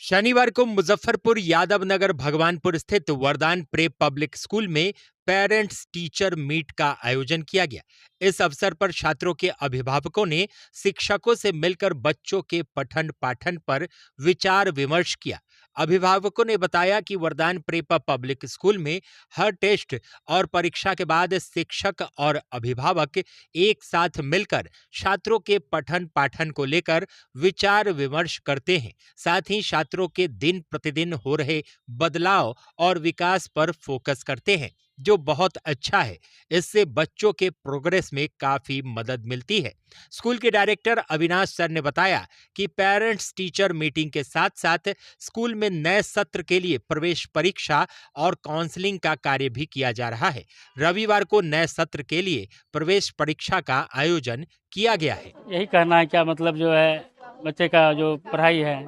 शनिवार को मुजफ्फरपुर यादव नगर भगवानपुर स्थित वरदान प्रेप पब्लिक स्कूल में पेरेंट्स टीचर मीट का आयोजन किया गया। इस अवसर पर छात्रों के अभिभावकों ने शिक्षकों से मिलकर बच्चों के पठन पाठन पर विचार विमर्श किया। अभिभावकों ने बताया कि वरदान प्रेप पब्लिक स्कूल में हर टेस्ट और परीक्षा के बाद शिक्षक और अभिभावक एक साथ मिलकर छात्रों के पठन पाठन को लेकर विचार विमर्श करते हैं। साथ ही छात्रों के दिन प्रतिदिन हो रहे बदलाव और विकास पर फोकस करते हैं, जो बहुत अच्छा है। इससे बच्चों के प्रोग्रेस में काफी मदद मिलती है। स्कूल के डायरेक्टर अविनाश सर ने बताया कि पेरेंट्स टीचर मीटिंग के साथ साथ स्कूल में नए सत्र के लिए प्रवेश परीक्षा और काउंसलिंग का कार्य भी किया जा रहा है। रविवार को नए सत्र के लिए प्रवेश परीक्षा का आयोजन किया गया है। यही कहना है, क्या मतलब जो है बच्चे का जो पढ़ाई है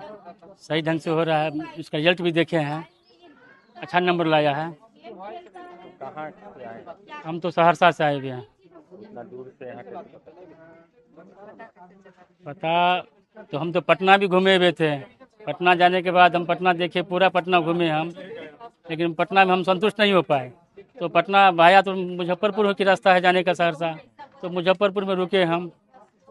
सही ढंग से हो रहा है। उसका रिजल्ट भी देखे हैं, अच्छा नंबर लाया है। कहाँ से आए? हम तो सहरसा से आए हुए हैं। इतना दूर से यहाँ कैसे पता तो हम तो पटना भी घूमे हुए थे। पटना जाने के बाद हम पटना देखे, पूरा पटना घूमे हम, लेकिन पटना में हम संतुष्ट नहीं हो पाए। तो पटना भाया तो मुजफ्फरपुर की रास्ता है जाने का सहरसा, तो मुजफ्फरपुर में रुके हम।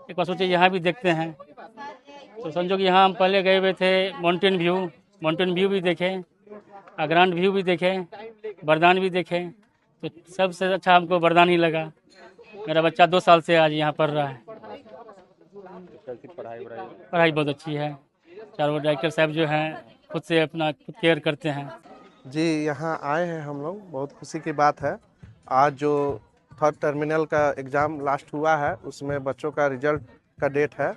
एक बार सोचे यहाँ भी देखते हैं, तो समझो कि यहाँ हम पहले गए हुए थे माउंटेन व्यू भी देखे, ग्रांड व्यू भी देखे, वरदान भी देखे। तो सबसे अच्छा हमको वरदान ही लगा। मेरा बच्चा 2 साल से आज यहाँ पढ़ रहा है। कैसी पढ़ाई वढ़ाई? पढ़ाई बहुत अच्छी है। चारों डायरेक्टर साहब जो हैं खुद से अपना खुद केयर करते हैं। जी, यहाँ आए हैं हम लोग, बहुत खुशी की बात है। आज जो थर्ड टर्मिनल का एग्ज़ाम लास्ट हुआ है उसमें बच्चों का रिजल्ट का डेट है,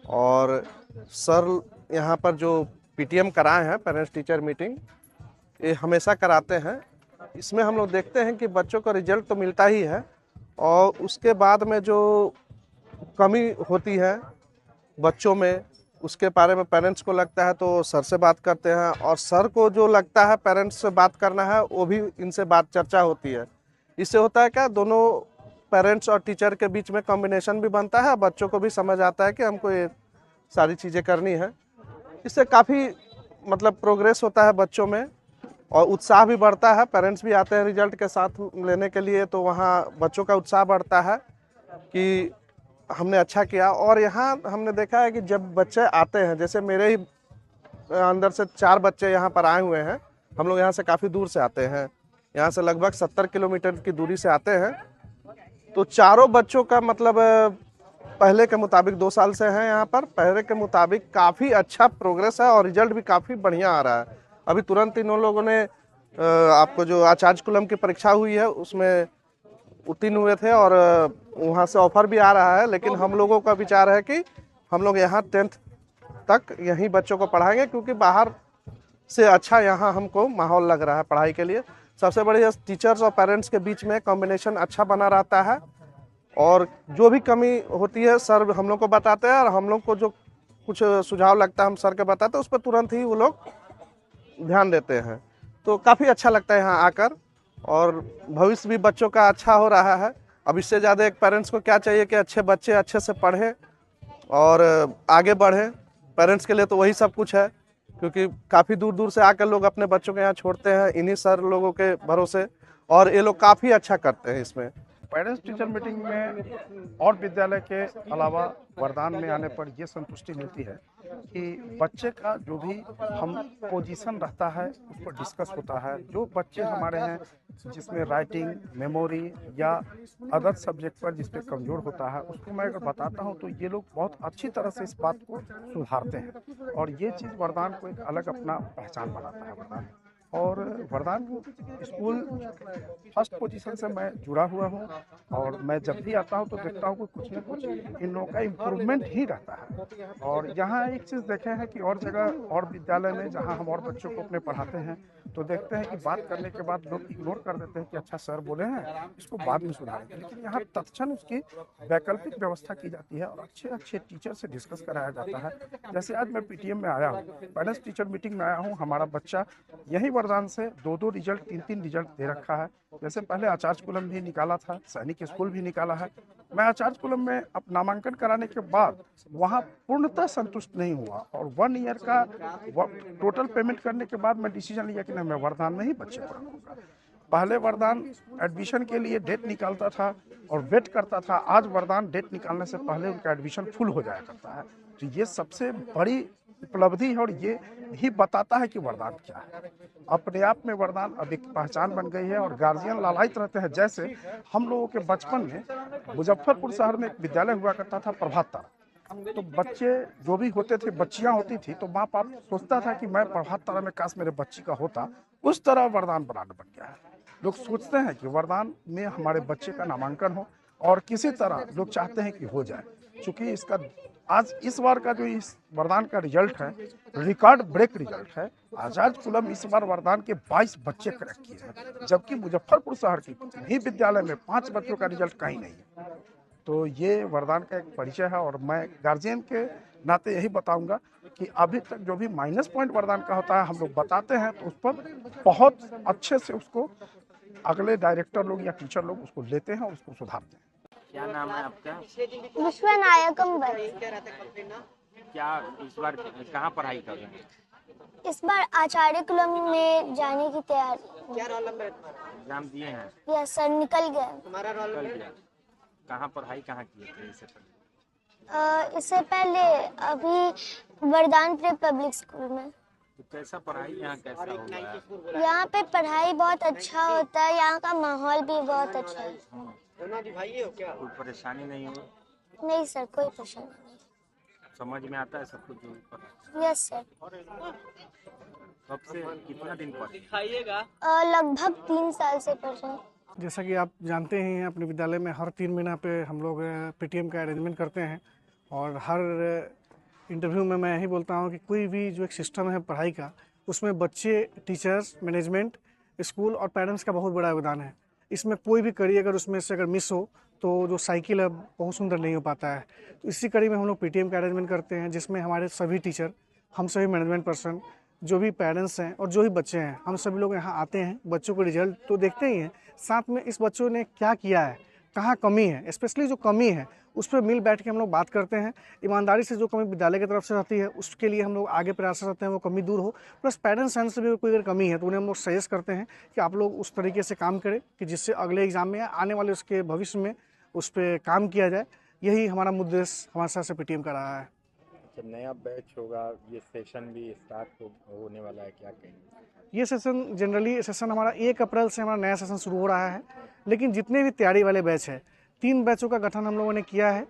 और सर यहाँ पर जो पीटीएम कराए हैं, पेरेंट्स टीचर मीटिंग, ये हमेशा कराते हैं। इसमें हम लोग देखते हैं कि बच्चों का रिजल्ट तो मिलता ही है, और उसके बाद में जो कमी होती है बच्चों में, उसके बारे में पेरेंट्स को लगता है तो सर से बात करते हैं, और सर को जो लगता है पेरेंट्स से बात करना है वो भी इनसे बात चर्चा होती है। इससे होता है क्या, दोनों पेरेंट्स और टीचर के बीच में कॉम्बिनेशन भी बनता है, बच्चों को भी समझ आता है कि हमको ये सारी चीज़ें करनी है। इससे काफ़ी मतलब प्रोग्रेस होता है बच्चों में, और उत्साह भी बढ़ता है। पेरेंट्स भी आते हैं रिजल्ट के साथ लेने के लिए, तो वहाँ बच्चों का उत्साह बढ़ता है कि हमने अच्छा किया। और यहाँ हमने देखा है कि जब बच्चे आते हैं, जैसे मेरे ही अंदर से 4 बच्चे यहाँ पर आए हुए हैं। हम लोग यहाँ से काफ़ी दूर से आते हैं, यहाँ से लगभग 70 किलोमीटर की दूरी से आते हैं। तो चारों बच्चों का मतलब पहले के मुताबिक 2 साल से हैं यहाँ पर, पहले के मुताबिक काफ़ी अच्छा प्रोग्रेस है, और रिजल्ट भी काफ़ी बढ़िया आ रहा है। अभी तुरंत इन लोगों ने आपको जो आचार्य कुलम की परीक्षा हुई है उसमें उत्तीर्ण हुए थे, और वहाँ से ऑफर भी आ रहा है। लेकिन हम लोगों का विचार है कि हम लोग यहाँ 10th तक यहीं बच्चों को पढ़ाएंगे, क्योंकि बाहर से अच्छा यहाँ हमको माहौल लग रहा है पढ़ाई के लिए। सबसे बढ़िया टीचर्स और पेरेंट्स के बीच में कॉम्बिनेशन अच्छा बना रहता है, और जो भी कमी होती है सर हम लोग को बताते हैं, और हम लोग को जो कुछ सुझाव लगता है हम सर के बताते हैं, उस पर तुरंत ही वो लोग ध्यान देते हैं। तो काफ़ी अच्छा लगता है यहाँ आकर, और भविष्य भी बच्चों का अच्छा हो रहा है। अब इससे ज़्यादा एक पेरेंट्स को क्या चाहिए कि अच्छे बच्चे अच्छे से पढ़ें और आगे बढ़ें। पेरेंट्स के लिए तो वही सब कुछ है, क्योंकि काफ़ी दूर दूर से आकर लोग अपने बच्चों के यहाँ छोड़ते हैं इन्हीं सर लोगों के भरोसे, और ये लोग काफ़ी अच्छा करते हैं इसमें। पेरेंट्स टीचर मीटिंग में और विद्यालय के अलावा वरदान में आने पर ये संतुष्टि मिलती है कि बच्चे का जो भी हम पोजीशन रहता है उस पर डिस्कस होता है। जो बच्चे हमारे हैं जिसमें राइटिंग, मेमोरी या अदर सब्जेक्ट पर जिस पे कमज़ोर होता है, उसको मैं अगर बताता हूँ तो ये लोग बहुत अच्छी तरह से इस बात को सुधारते हैं, और ये चीज़ वरदान को एक अलग अपना पहचान बनाता है वरदान। और वरदान स्कूल फर्स्ट पोजीशन से मैं जुड़ा हुआ हूँ, और मैं जब भी आता हूँ तो देखता हूँ कि कुछ न कुछ इन लोगों का इम्प्रूवमेंट ही रहता है। और यहाँ एक चीज़ देखे हैं कि और जगह और विद्यालय में जहाँ हम और बच्चों को अपने पढ़ाते हैं तो देखते हैं कि बात करने के बाद लोग इग्नोर कर देते हैं कि अच्छा सर बोले हैं, इसको बाद में सुधारेंगे। लेकिन यहाँ तत्क्षण उसकी वैकल्पिक व्यवस्था की जाती है, और अच्छे अच्छे टीचर से डिस्कस कराया जाता है। जैसे आज मैं पीटीएम में आया हूँ, पेरेंट्स टीचर मीटिंग में आया हूँ, हमारा बच्चा यही वरदान से 2-2 रिजल्ट 3-3 रिजल्ट दे रखा है। जैसे पहले आचार्य कुलम भी निकाला था, सैनिक स्कूल भी निकाला है। मैं आचार्य कुलम में अब नामांकन कराने के बाद वहाँ पूर्णतः संतुष्ट नहीं हुआ और 1 ईयर का टोटल पेमेंट करने के बाद मैं डिसीजन लिया कि नहीं, मैं वरदान में ही बच्चे को रखूँगा। पहले वरदान एडमिशन के लिए डेट निकालता था और वेट करता था, आज वरदान डेट निकालने से पहले उनका एडमिशन फुल हो जाया करता है। तो ये सबसे बड़ी उपलब्धि है और ये ही बताता है कि वरदान क्या है। अपने आप में वरदान अब एक पहचान बन गई है और गार्जियन लालायित रहते हैं। जैसे हम लोगों के बचपन में मुजफ्फरपुर शहर में एक विद्यालय हुआ करता था प्रभात तारा, तो बच्चे जो भी होते थे, बच्चियां होती थी, तो माँ बाप सोचता था कि मैं प्रभात तारा में काश मेरे बच्ची का होता। उस तरह वरदान ब्रांड बन गया है। लोग सोचते हैं कि वरदान में हमारे बच्चे का नामांकन हो और किसी तरह लोग चाहते हैं कि हो जाए। चूंकि इसका आज इस बार का जो इस वरदान का रिजल्ट है, रिकॉर्ड ब्रेक रिजल्ट है। आचार्य कुलम इस बार वरदान के 22 बच्चे क्रैक किए हैं, जबकि मुजफ्फरपुर शहर के भी विद्यालय में 5 बच्चों का रिजल्ट कहीं नहीं है। तो ये वरदान का एक परिचय है और मैं गार्जियन के नाते यही बताऊंगा कि अभी तक जो भी माइनस पॉइंट वरदान का होता है हम लोग बताते हैं, तो उस पर बहुत अच्छे से उसको अगले डायरेक्टर लोग या टीचर लोग उसको लेते हैं और उसको सुधारते हैं। क्या नाम है आपका? विश्वनायकम बल। क्या इस बार कहाँ पढ़ाई कर रहे हैं? इस बार आचार्य कुलम में जाने की तैयारी। क्या रोल नंबर है तुम्हारा? एग्जाम दिए हैं? यस सर, निकल गया। तुम्हारा रोल कल नंबर? दिया। कहाँ पढ़ाई कहाँ किए थे इससे पहले? इससे पहले अभी वरदान प्रे पब्लिक स्कूल में। तो कैसा पढ़ाई यहाँ कैसा हो रहा है? यहाँ पे पढ़ाई बहुत अच्छा होता है, यहाँ का माहौल भी बहुत अच्छा है। दोनों जी भाई हो क्या? कोई परेशानी नहीं हो? नहीं सर, कोई परेशानी नहीं। समझ में आता है सब कुछ जो पढ़ा? Yes sir. कब से कितना दिन पढ़े? लगभग 3 साल से पढ़ रहे हैं। जैसा कि आप जानते हैं, अपने विद्यालय में हर 3 महीना पे हम लोग पीटीएम का अरेंजमेंट करते हैं और हर इंटरव्यू में मैं यही बोलता हूँ कि कोई भी जो एक सिस्टम है पढ़ाई का, उसमें बच्चे, टीचर्स, मैनेजमेंट, स्कूल और पेरेंट्स का बहुत बड़ा योगदान है। इसमें कोई भी कड़ी अगर उसमें से अगर मिस हो तो जो साइकिल है बहुत सुंदर नहीं हो पाता है। तो इसी कड़ी में हम लोग पीटीएम का अरेंजमेंट करते हैं, जिसमें हमारे सभी टीचर, हम सभी मैनेजमेंट पर्सन, जो भी पेरेंट्स हैं और जो भी बच्चे हैं, हम सभी लोग यहाँ आते हैं। बच्चों को रिजल्ट तो देखते ही हैं, साथ में इस बच्चों ने क्या किया है, कहाँ कमी है, स्पेशली जो कमी है उस पर मिल बैठ के हम लोग बात करते हैं। ईमानदारी से जो कमी विद्यालय की तरफ से रहती है उसके लिए हम लोग आगे प्रयास करते हैं वो कमी दूर हो। प्लस पेरेंट्स एंड से भी कोई अगर कमी है तो उन्हें हम लोग सजेस्ट करते हैं कि आप लोग उस तरीके से काम करें कि जिससे अगले एग्जाम में आने वाले उसके भविष्य में उस पर काम किया जाए। यही हमारा उद्देश्य हमारे साथ से पीटीएम का रहा है। जब नया बैच होगा, ये सेशन भी स्टार्ट होने वाला है, क्या कहेंगे? ये सेशन जनरली सेशन हमारा 1 अप्रैल से हमारा नया सेशन शुरू हो रहा है, लेकिन जितने भी तैयारी वाले बैच है, 3 बैचों का गठन हम लोगों ने किया है,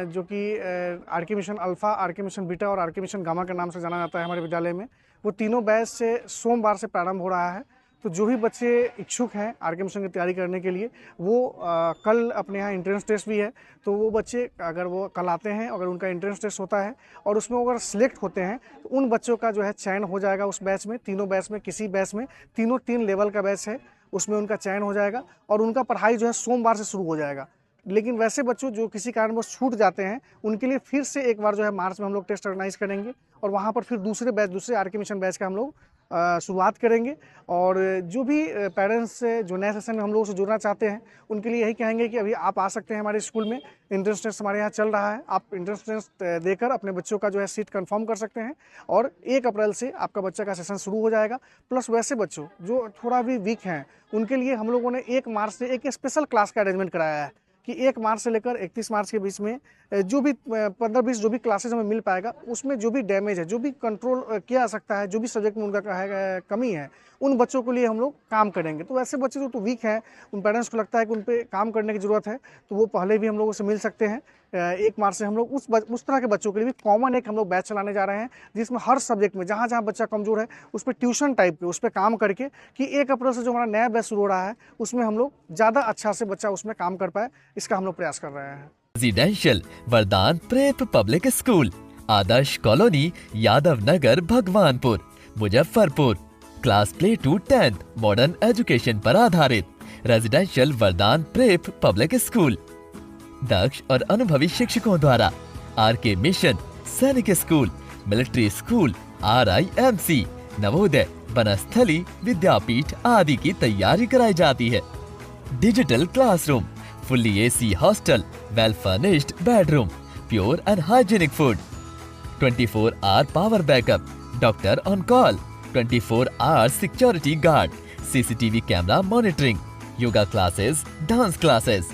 जो कि RK mission alpha, RK mission beta और आरके मिशन गामा के नाम से जाना जाता है हमारे विद्यालय में। वो तीनों बैच से सोमवार से प्रारंभ हो रहा है। तो जो भी बच्चे इच्छुक हैं आरके मिशन की तैयारी करने के लिए, वो कल अपने यहाँ एंट्रेंस टेस्ट भी है, तो वो बच्चे अगर वो कल आते हैं, अगर उनका एंट्रेंस टेस्ट होता है और उसमें अगर सिलेक्ट होते हैं तो उन बच्चों का जो है चयन हो जाएगा उस बैच में। तीनों बैच में किसी बैच में 3 लेवल का बैच है, उसमें उनका चयन हो जाएगा और उनका पढ़ाई जो है सोमवार से शुरू हो जाएगा। लेकिन वैसे बच्चों जो किसी कारणवश छूट जाते हैं उनके लिए फिर से एक बार जो है मार्च में हम लोग टेस्ट ऑर्गेनाइज करेंगे और वहाँ पर फिर दूसरे आरके मिशन बैच का हम लोग शुरुआत करेंगे। और जो भी पेरेंट्स से जो नए सेशन में हम लोगों से जुड़ना चाहते हैं उनके लिए यही कहेंगे कि अभी आप आ सकते हैं हमारे स्कूल में। एंट्रेंस टेस्ट हमारे यहाँ चल रहा है, आप एंट्रेंस टेस्ट देकर अपने बच्चों का जो है सीट कंफर्म कर सकते हैं और 1 अप्रैल से आपका बच्चा का सेशन शुरू हो जाएगा। प्लस वैसे बच्चों जो थोड़ा भी वीक हैं उनके लिए हम लोगों ने 1 मार्च से एक स्पेशल क्लास का अरेंजमेंट कराया है कि 1 मार्च से लेकर 31 मार्च के बीच में जो भी 15-20 जो भी क्लासेज हमें मिल पाएगा, उसमें जो भी डैमेज है, जो भी कंट्रोल किया जा सकता है, जो भी सब्जेक्ट में उनका कमी है, उन बच्चों के लिए हम लोग काम करेंगे। तो ऐसे बच्चे जो तो वीक हैं, उन पेरेंट्स को लगता है कि उन पर काम करने की ज़रूरत है, तो वो पहले भी हम लोगों से मिल सकते हैं। 1 मार्च से हम लोग उस तरह के बच्चों के लिए भी कॉमन एक हम लोग बैच चलाने जा रहे हैं, जिसमें हर सब्जेक्ट में जहाँ जहाँ बच्चा कमज़ोर है उस पर ट्यूशन टाइप पे उस पर काम करके कि 1 अप्रैल से जो हमारा नया बैच शुरू हो रहा है उसमें हम लोग ज़्यादा अच्छा से बच्चा उसमें काम कर पाए, इसका हम लोग प्रयास कर रहे हैं। Residential Vardan prep public school, Adarsh colony, Yadav Nagar, Bhagwanpur, Muzaffarpur. Class play to 10th modern education पर आधारित residential Vardan prep public school, दक्ष और अनुभवी शिक्षकों द्वारा RK mission, Sainik school, military school, RIMC, Navodaya, Vanasthali, Vidyapith आदि की तैयारी कराई जाती है। Digital classroom, fully AC hostel, well furnished bedroom, pure and hygienic food, 24 hour power backup, doctor on call, 24 hour security guard, CCTV camera monitoring, yoga classes, dance classes,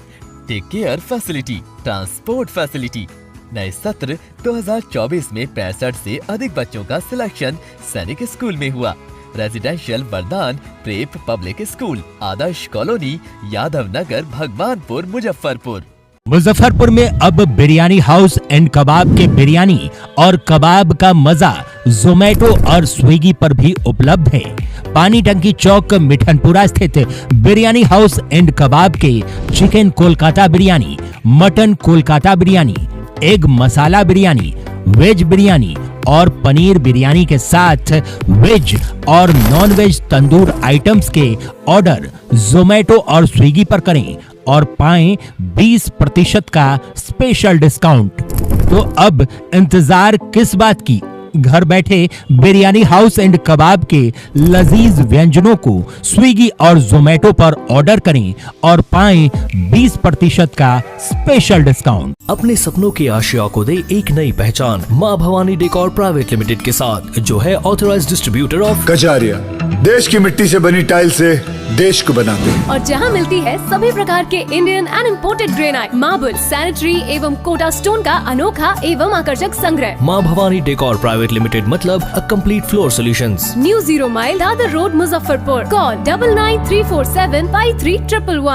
take care facility, transport facility. नए सत्र 2024 में 65 से अधिक बच्चों का selection सैनिक school में हुआ। Residential Vardan prep public school, Adarsh colony, Yadav Nagar, Bhagwanpur, Muzaffarpur. Muzaffarpur में अब बिरयानी हाउस एंड कबाब के बिरयानी और कबाब का मजा जोमेटो और स्विगी पर भी उपलब्ध है। पानी टंकी चौक मिठनपुरा स्थित बिरयानी हाउस एंड कबाब के chicken Kolkata biryani, mutton Kolkata biryani, egg masala biryani, veg biryani और पनीर बिरयानी के साथ वेज और नॉन वेज तंदूर आइटम्स के ऑर्डर जोमेटो और स्विगी पर करें और पाएं 20% का स्पेशल डिस्काउंट। तो अब इंतजार किस बात की? घर बैठे बिरयानी हाउस एंड कबाब के लजीज व्यंजनों को स्विगी और जोमेटो पर ऑर्डर करें और पाएं 20% का स्पेशल डिस्काउंट। अपने सपनों की आशिया को दे एक नई पहचान माँ भवानी डेकोर प्राइवेट लिमिटेड के साथ, जो है ऑथराइज्ड डिस्ट्रीब्यूटर ऑफ कजारिया। देश की मिट्टी से बनी टाइल से देश को बनाते हैं और जहां मिलती है सभी प्रकार के Indian and imported granite, marble, sanitary एवं कोटा स्टोन का अनोखा एवं आकर्षक संग्रह। माँ भवानी डेकोर प्राइवेट लिमिटेड मतलब a complete floor solutions. New 0 mile Dadar road, Muzaffarpur. Call 9934753111।